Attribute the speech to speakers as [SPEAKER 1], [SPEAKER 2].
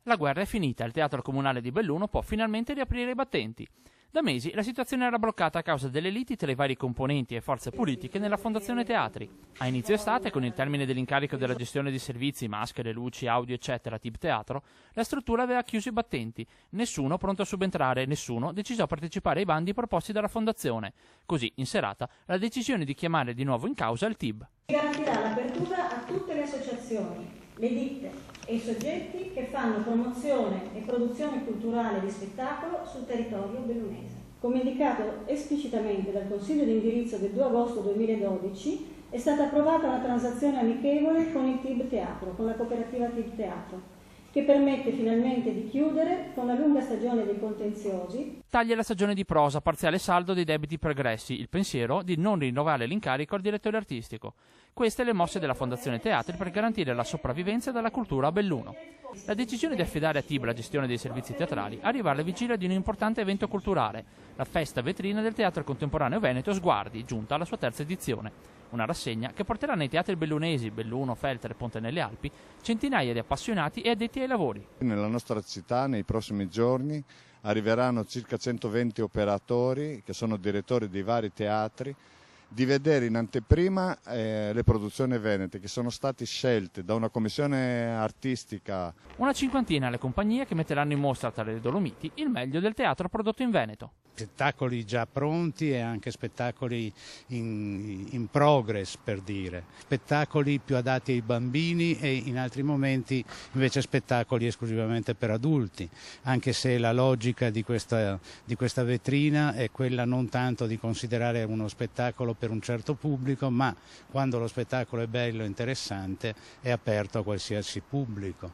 [SPEAKER 1] La guerra è finita, il Teatro Comunale di Belluno può finalmente riaprire i battenti. Da mesi la situazione era bloccata a causa delle liti tra i vari componenti e forze politiche nella Fondazione Teatri. A inizio estate, con il termine dell'incarico della gestione di servizi, maschere, luci, audio, eccetera, Tib Teatro, la struttura aveva chiuso i battenti. Nessuno pronto a subentrare, nessuno deciso a partecipare ai bandi proposti dalla Fondazione. Così, in serata, la decisione di chiamare di nuovo in causa il Tib.
[SPEAKER 2] Garantirà l'apertura a tutte le associazioni, le ditte e i soggetti che fanno promozione e produzione culturale di spettacolo sul territorio bellunese. Come indicato esplicitamente dal Consiglio di indirizzo del 2 agosto 2012, è stata approvata una transazione amichevole con il Tib Teatro, con la cooperativa Tib Teatro, che permette finalmente di chiudere con la lunga stagione dei contenziosi.
[SPEAKER 1] Taglia la stagione di prosa, parziale saldo dei debiti pregressi, il pensiero di non rinnovare l'incarico al direttore artistico. Queste le mosse della Fondazione Teatri per garantire la sopravvivenza della cultura a Belluno. La decisione di affidare a Tib la gestione dei servizi teatrali arriva alla vigilia di un importante evento culturale, la festa vetrina del Teatro Contemporaneo Veneto Sguardi, giunta alla sua terza edizione. Una rassegna che porterà nei teatri bellunesi, Belluno, Feltre e Ponte nelle Alpi, centinaia di appassionati e addetti ai lavori.
[SPEAKER 3] Nella nostra città nei prossimi giorni arriveranno circa 120 operatori che sono direttori dei vari teatri, di vedere in anteprima le produzioni venete che sono state scelte da una commissione artistica.
[SPEAKER 1] Una cinquantina le compagnie che metteranno in mostra tra le Dolomiti il meglio del teatro prodotto in Veneto.
[SPEAKER 4] Spettacoli già pronti e anche spettacoli in progress, per dire. Spettacoli più adatti ai bambini e in altri momenti invece spettacoli esclusivamente per adulti, anche se la logica di questa vetrina è quella non tanto di considerare uno spettacolo per un certo pubblico, ma quando lo spettacolo è bello e interessante è aperto a qualsiasi pubblico.